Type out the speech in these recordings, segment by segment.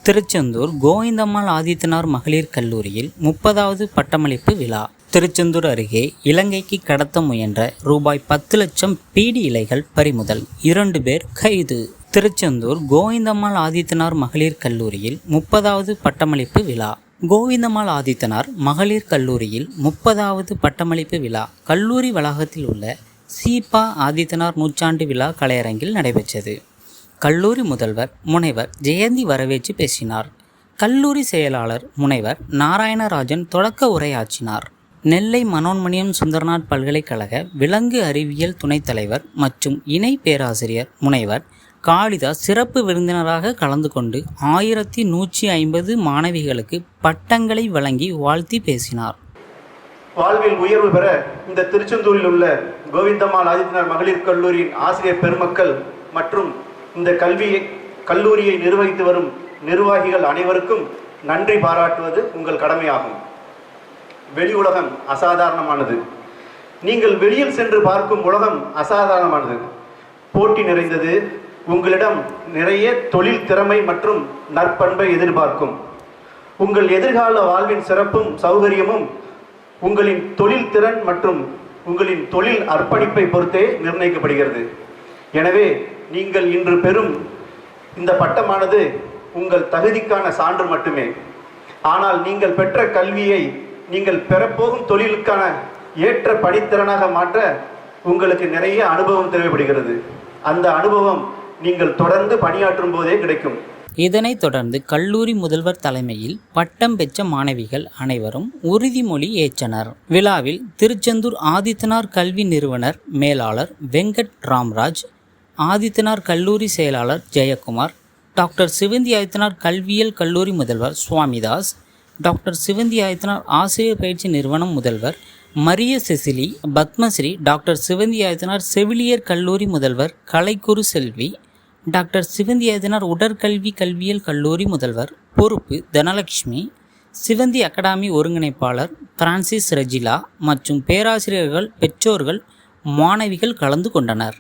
திருச்செந்தூர் கோவிந்தம்மாள் ஆதித்தனார் மகளிர் கல்லூரியில் 30வது பட்டமளிப்பு விழா. திருச்செந்தூர் அருகே இலங்கைக்கு கடத்த முயன்ற ரூபாய் 10 லட்சம் பீடி இலைகள் பறிமுதல், 2 பேர் கைது. திருச்செந்தூர் கோவிந்தம்மாள் ஆதித்தனார் மகளிர் கல்லூரியில் 30வது பட்டமளிப்பு விழா. கோவிந்தம்மாள் ஆதித்தனார் மகளிர் கல்லூரியில் 30வது பட்டமளிப்பு விழா கல்லூரி வளாகத்தில் உள்ள சீபா ஆதித்தனார் நூற்றாண்டு விழா கலையரங்கில் நடைபெற்றது. கல்லூரி முதல்வர் முனைவர் ஜெயந்தி வரவேற்று பேசினார். கல்லூரி செயலாளர் முனைவர் நாராயணராஜன் தொடக்க உரையாற்றினார். நெல்லை மனோன்மணியம் சுந்தரநாத் பல்கலைக்கழக விலங்கு அறிவியல் துணைத் தலைவர் மற்றும் இணை பேராசிரியர் முனைவர் காளிதாஸ் சிறப்பு விருந்தினராக கலந்து கொண்டு 1150 மாணவிகளுக்கு பட்டங்களை வழங்கி வாழ்த்தி பேசினார். வாழ்வில் உயர்வு பெற இந்த திருச்செந்தூரில் உள்ள கோவிந்தம்மாள் ஆதித்தனார் மகளிர் கல்லூரியின் ஆசிரியர் பெருமக்கள் மற்றும் இந்த கல்லூரியை நிர்வகித்து வரும் நிர்வாகிகள் அனைவருக்கும் நன்றி பாராட்டுவது உங்கள் கடமையாகும். வெளி உலகம் அசாதாரணமானது. நீங்கள் வெளியில் சென்று பார்க்கும் உலகம் அசாதாரணமானது, போட்டி நிறைந்தது. உங்களிடம் நிறைய தொழில் திறமை மற்றும் நற்பண்பை எதிர்பார்க்கும். உங்கள் எதிர்கால வாழ்வின் சிறப்பும் சௌகரியமும் உங்களின் தொழில் திறன் மற்றும் உங்களின் தொழில் அர்ப்பணிப்பை பொறுத்தே நிர்ணயிக்கப்படுகிறது. எனவே நீங்கள் இன்று பெறும் இந்த பட்டமானது உங்கள் தகுதிக்கான சான்று மட்டுமே. ஆனால் நீங்கள் பெற்ற கல்வியை நீங்கள் பெறப்போகும் தொழிலுக்கான ஏற்ற படித்திறனாக மாற்ற உங்களுக்கு நிறைய அனுபவம் தேவைப்படுகிறது. அந்த அனுபவம் நீங்கள் தொடர்ந்து பணியாற்றும் போதே கிடைக்கும். இதனைத் தொடர்ந்து கல்லூரி முதல்வர் தலைமையில் பட்டம் பெற்ற மாணவிகள் அனைவரும் உறுதிமொழி ஏற்றனர். விழாவில் திருச்செந்தூர் ஆதித்தனார் கல்வி நிறுவனர் மேலாளர் வெங்கட் ராம்ராஜ், ஆதித்தனார் கல்லூரி செயலாளர் ஜெயக்குமார், டாக்டர் சிவந்தி ஆதித்தனார் கல்வியியல் கல்லூரி முதல்வர் சுவாமிதாஸ், டாக்டர் சிவந்தி ஆதித்தனார் ஆசிரியர் பயிற்சி நிறுவனம் முதல்வர் மரிய செசிலி, பத்மஸ்ரீ, டாக்டர் சிவந்தி ஆதித்தனார் செவிலியர் கல்லூரி முதல்வர் கலைக்குரு செல்வி, டாக்டர் சிவந்தி ஆதித்தனார் உடற்கல்வி கல்வியியல் கல்லூரி முதல்வர் பொறுப்பு தனலட்சுமி, சிவந்தி அகாடமி ஒருங்கிணைப்பாளர் பிரான்சிஸ் ரெஜிலா மற்றும் பேராசிரியர்கள், பெற்றோர்கள், மாணவிகள் கலந்து கொண்டனர்.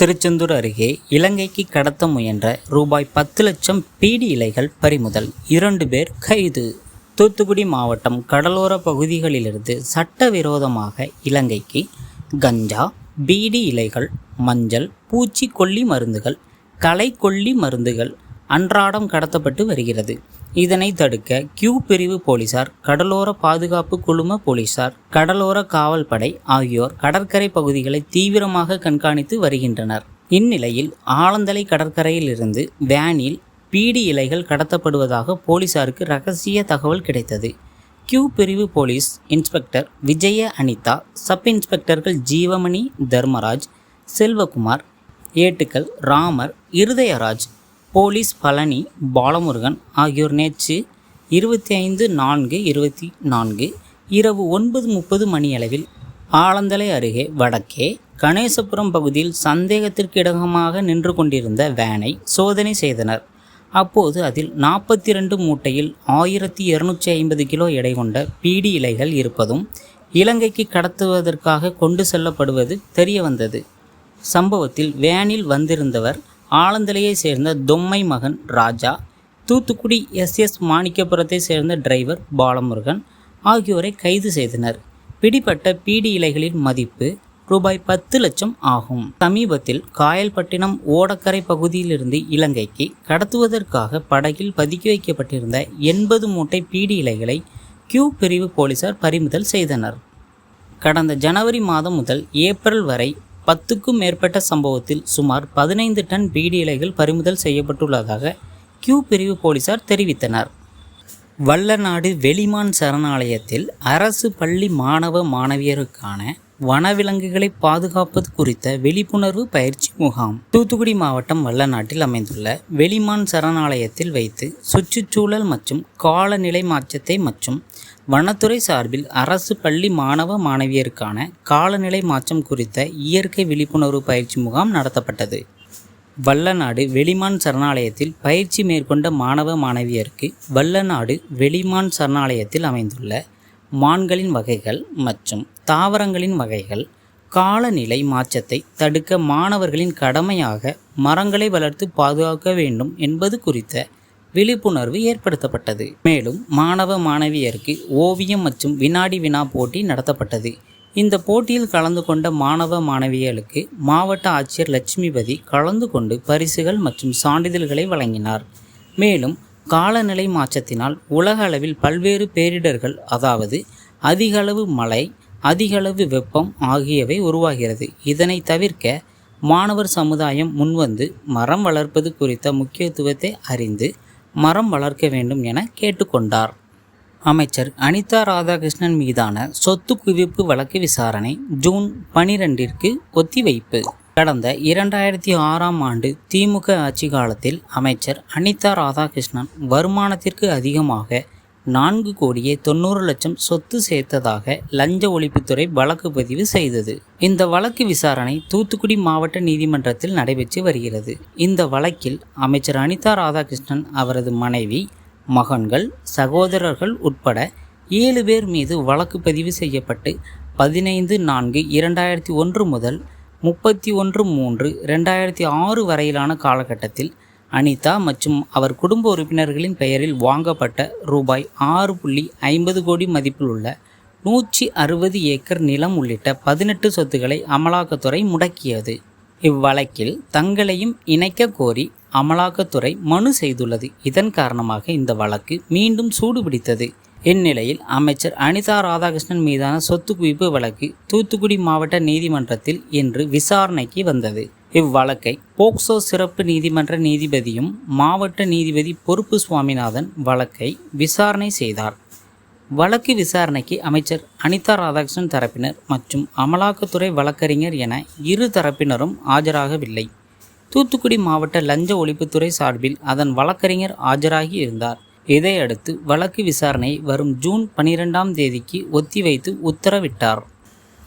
திருச்செந்தூர் அருகே இலங்கைக்கு கடத்த முயன்ற ரூபாய் 10 லட்சம் பீடி இலைகள் பறிமுதல், 2 பேர் கைது. தூத்துக்குடி மாவட்டம் கடலோர பகுதிகளிலிருந்து சட்டவிரோதமாக இலங்கைக்கு கஞ்சா, பீடி இலைகள், மஞ்சள், பூச்சிக்கொல்லி மருந்துகள், களைக்கொல்லி மருந்துகள் அன்றாடம் கடத்தப்பட்டு வருகிறது. இதனை தடுக்க கியூ பிரிவு போலீசார், கடலோர பாதுகாப்பு குழும போலீசார், கடலோர காவல்படை ஆகியோர் கடற்கரை பகுதிகளை தீவிரமாக கண்காணித்து வருகின்றனர். இந்நிலையில் ஆலந்தலை கடற்கரையில் இருந்து வேனில் பீடி இலைகள் கடத்தப்படுவதாக போலீசாருக்கு ரகசிய தகவல் கிடைத்தது. கியூ பிரிவு police inspector Vijaya Anitha, sub இன்ஸ்பெக்டர்கள் ஜீவமணி, தர்மராஜ், செல்வகுமார், ஏட்டுக்கள் ராமர், இருதயராஜ், போலீஸ் பழனி, பாலமுருகன் ஆகியோர் நேற்று 25/4/24 இரவு 9:30 மணியளவில் ஆலந்தலை அருகே வடக்கே கணேசபுரம் பகுதியில் சந்தேகத்திற்கிடமாக நின்று கொண்டிருந்த வேனை சோதனை செய்தனர். அப்போது அதில் 42 மூட்டையில் 1250 கிலோ எடை கொண்ட பீடி இலைகள் இருப்பதும் இலங்கைக்கு கடத்துவதற்காக கொண்டு செல்லப்படுவது தெரியவந்தது. சம்பவத்தில் வேனில் வந்திருந்தவர் ஆலந்தலையை சேர்ந்த தொம்மை மகன் ராஜா, தூத்துக்குடி SS மாணிக்கபுரத்தை சேர்ந்த டிரைவர் பாலமுருகன் ஆகியோரை கைது செய்தனர். பிடிப்பட்ட பீடி இலைகளின் மதிப்பு ரூபாய் 10 லட்சம் ஆகும். சமீபத்தில் காயல்பட்டினம் ஓடக்கரை பகுதியிலிருந்து இலங்கைக்கு கடத்துவதற்காக படகில் பதுக்கி வைக்கப்பட்டிருந்த 80 மூட்டை பீடி இலைகளை கியூ பிரிவு போலீசார் பறிமுதல் செய்தனர். கடந்த ஜனவரி மாதம் முதல் ஏப்ரல் வரை 10க்கும் மேற்பட்ட சம்பவத்தில் சுமார் 15 டன் பீடி இலைகள் பறிமுதல் செய்யப்பட்டுள்ளதாக கியூ பிரிவு போலீசார் தெரிவித்தனர். வல்லநாடு வெளிமான் சரணாலயத்தில் அரசு பள்ளி மாணவ மாணவியருக்கான வனவிலங்குகளை பாதுகாப்பது குறித்த விழிப்புணர்வு பயிற்சி முகாம் தூத்துக்குடி மாவட்டம் வல்லநாட்டில் அமைந்துள்ள வெளிமான் சரணாலயத்தில் வைத்து சுற்றுச்சூழல் மற்றும் காலநிலை மாற்றத்தை மற்றும் வனத்துறை சார்பில் அரசு பள்ளி மாணவ மாணவியருக்கான காலநிலை மாற்றம் குறித்த இயற்கை விழிப்புணர்வு பயிற்சி முகாம் நடத்தப்பட்டது. வல்லநாடு வெளிமான் சரணாலயத்தில் பயிற்சி மேற்கொண்ட மாணவ மாணவியருக்கு வல்லநாடு வெளிமான் சரணாலயத்தில் அமைந்துள்ள மான்களின் வகைகள் மற்றும் தாவரங்களின் வகைகள், காலநிலை மாற்றத்தை தடுக்க மாணவர்களின் கடமையாக மரங்களை வளர்த்து பாதுகாக்க வேண்டும் என்பது குறித்த விழிப்புணர்வு ஏற்படுத்தப்பட்டது. மேலும் மாணவ மாணவியருக்கு ஓவியம் மற்றும் வினாடி வினா போட்டி நடத்தப்பட்டது. இந்த போட்டியில் கலந்து கொண்ட மாணவ மாணவியர்களுக்கு மாவட்ட ஆட்சியர் லட்சுமிபதி கலந்து கொண்டு பரிசுகள் மற்றும் சான்றிதழ்களை வழங்கினார். மேலும் காலநிலை மாற்றத்தினால் உலக அளவில் பல்வேறு பேரிடர்கள், அதாவது அதிகளவு மழை, அதிகளவு வெப்பம் ஆகியவை உருவாகிறது. இதனை தவிர்க்க மாணவர் சமுதாயம் முன்வந்து மரம் வளர்ப்பது குறித்த முக்கியத்துவத்தை அறிந்து மரம் வளர்க்க வேண்டும் என கேட்டுக்கொண்டார். அமைச்சர் அனிதா ராதாகிருஷ்ணன் மீதான சொத்து குவிப்பு வழக்கு விசாரணை ஜூன் 12ற்கு ஒத்திவைப்பு. கடந்த 2006ஆம் ஆண்டு திமுக ஆட்சி காலத்தில் அமைச்சர் அனிதா ராதாகிருஷ்ணன் வருமானத்திற்கு அதிகமாக 4,90,00,000 சொத்து சேர்த்ததாக லஞ்ச ஒழிப்புத்துறை வழக்கு பதிவு செய்தது. இந்த வழக்கு விசாரணை தூத்துக்குடி மாவட்ட நீதிமன்றத்தில் நடைபெற்று வருகிறது. இந்த வழக்கில் அமைச்சர் அனிதா ராதாகிருஷ்ணன், அவரது மனைவி, மகன்கள், சகோதரர்கள் உட்பட 7 பேர் மீது வழக்கு பதிவு செய்யப்பட்டு 15/4/2001 முதல் 31/3/2006 வரையிலான காலகட்டத்தில் அனிதா மற்றும் அவர் குடும்ப உறுப்பினர்களின் பெயரில் வாங்கப்பட்ட ரூபாய் 6.50 கோடி மதிப்பில் உள்ள 160 ஏக்கர் நிலம் உள்ளிட்ட 18 சொத்துக்களை அமலாக்கத்துறை முடக்கியது. இவ்வழக்கில் தங்களையும் இணைக்க கோரி அமலாக்கத்துறை மனு செய்துள்ளது. இதன் காரணமாக இந்த வழக்கு மீண்டும் சூடுபிடித்தது. இந்நிலையில் அமைச்சர் அனிதா ராதாகிருஷ்ணன் மீதான சொத்து குவிப்பு வழக்கு தூத்துக்குடி மாவட்ட நீதிமன்றத்தில் இன்று விசாரணைக்கு வந்தது. இவ்வழக்கை போக்சோ சிறப்பு நீதிமன்ற நீதிபதியும் மாவட்ட நீதிபதி பொறுப்பு சுவாமிநாதன் வழக்கை விசாரணை செய்தார். வழக்கு விசாரணைக்கு அமைச்சர் அனிதா ராதாகிருஷ்ணன் தரப்பினர் மற்றும் அமலாக்கத்துறை வழக்கறிஞர் என இரு தரப்பினரும் ஆஜராகவில்லை. தூத்துக்குடி மாவட்ட லஞ்ச ஒழிப்புத்துறை சார்பில் அதன் வழக்கறிஞர் ஆஜராகி இருந்தார். இதையடுத்து வழக்கு விசாரணையை வரும் ஜூன் 12ஆம் தேதிக்கு ஒத்திவைத்து உத்தரவிட்டார்.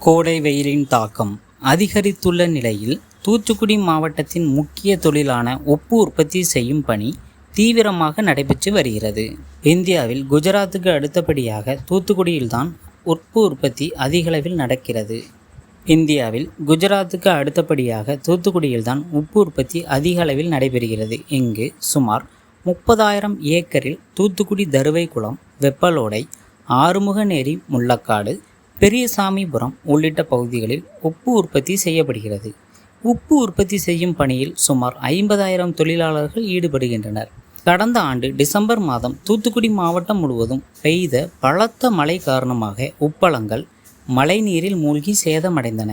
கோடை வெயிலின் தாக்கம் அதிகரித்துள்ள நிலையில் தூத்துக்குடி மாவட்டத்தின் முக்கிய தொழிலான உப்பு உற்பத்தி செய்யும் பணி தீவிரமாக நடைபெற்று வருகிறது. இந்தியாவில் குஜராத்துக்கு அடுத்தபடியாக தூத்துக்குடியில்தான் உப்பு உற்பத்தி அதிகளவில் நடக்கிறது. இந்தியாவில் குஜராத்துக்கு அடுத்தபடியாக தூத்துக்குடியில்தான் உப்பு உற்பத்தி அதிக அளவில் நடைபெறுகிறது. இங்கு சுமார் 30,000 ஏக்கரில் தூத்துக்குடி தருவைக்குளம், வெப்பலோடை, ஆறுமுகநேரி, முள்ளக்காடு, பெரியசாமிபுரம் உள்ளிட்ட பகுதிகளில் உப்பு உற்பத்தி செய்யப்படுகிறது. உப்பு உற்பத்தி செய்யும் பணியில் சுமார் 50,000 தொழிலாளர்கள் ஈடுபடுகின்றனர். கடந்த ஆண்டு டிசம்பர் மாதம் தூத்துக்குடி மாவட்டம் முழுவதும் பெய்த பலத்த மழை காரணமாக உப்பளங்கள் மழைநீரில் மூழ்கி சேதமடைந்தன.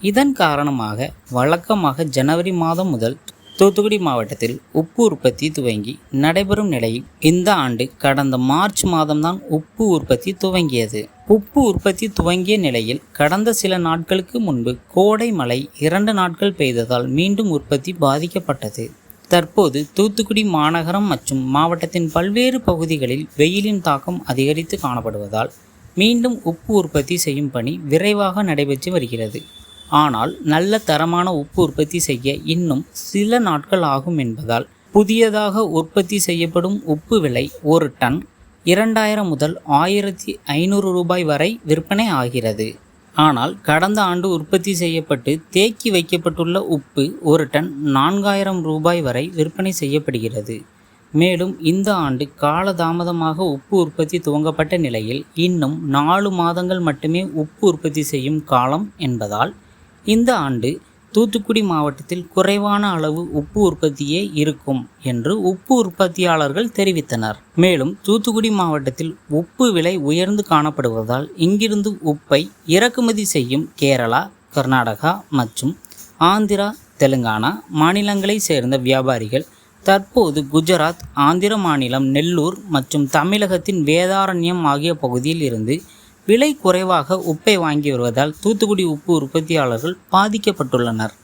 இதன் காரணமாக வழக்கமாக ஜனவரி மாதம் முதல் தூத்துக்குடி மாவட்டத்தில் உப்பு உற்பத்தி துவங்கி நடைபெறும் நிலையில் இந்த ஆண்டு கடந்த மார்ச் மாதம்தான் உப்பு உற்பத்தி துவங்கியது. உப்பு உற்பத்தி துவங்கிய நிலையில் கடந்த சில நாட்களுக்கு முன்பு கோடை மழை 2 நாட்கள் பெய்ததால் மீண்டும் உற்பத்தி பாதிக்கப்பட்டது. தற்போது தூத்துக்குடி மாநகரம் மற்றும் மாவட்டத்தின் பல்வேறு பகுதிகளில் வெயிலின் தாக்கம் அதிகரித்து காணப்படுவதால் மீண்டும் உப்பு உற்பத்தி செய்யும் பணி விரைவாக நடைபெற்று வருகிறது. ஆனால் நல்ல தரமான உப்பு உற்பத்தி செய்ய இன்னும் சில நாட்கள் ஆகும் என்பதால் புதியதாக உற்பத்தி செய்யப்படும் உப்பு விலை ஒரு டன் 2000 முதல் 1500 ரூபாய் வரை விற்பனை ஆகிறது. ஆனால் கடந்த ஆண்டு உற்பத்தி செய்யப்பட்டு தேக்கி வைக்கப்பட்டுள்ள உப்பு ஒரு டன் 4000 ரூபாய் வரை விற்பனை செய்யப்படுகிறது. மேலும் இந்த ஆண்டு காலதாமதமாக உப்பு உற்பத்தி துவங்கப்பட்ட நிலையில் இன்னும் 4 மாதங்கள் மட்டுமே உப்பு உற்பத்தி செய்யும் காலம் என்பதால் இந்த ஆண்டு தூத்துக்குடி மாவட்டத்தில் குறைவான அளவு உப்பு உற்பத்தியே இருக்கும் என்று உப்பு உற்பத்தியாளர்கள் தெரிவித்தனர். மேலும் தூத்துக்குடி மாவட்டத்தில் உப்பு விலை உயர்ந்து காணப்படுவதால் இங்கிருந்து உப்பை இறக்குமதி செய்யும் கேரளா, கர்நாடகா மற்றும் ஆந்திரா, தெலுங்கானா மாநிலங்களை சேர்ந்த வியாபாரிகள் தற்போது குஜராத், ஆந்திர மாநிலம் நெல்லூர் மற்றும் தமிழகத்தின் வேதாரண்யம் ஆகிய பகுதியில் இருந்து விலை குறைவாக உப்பை வாங்கி வருவதால் தூத்துக்குடி உப்பு உற்பத்தியாளர்கள் பாதிக்கப்பட்டுள்ளனர்.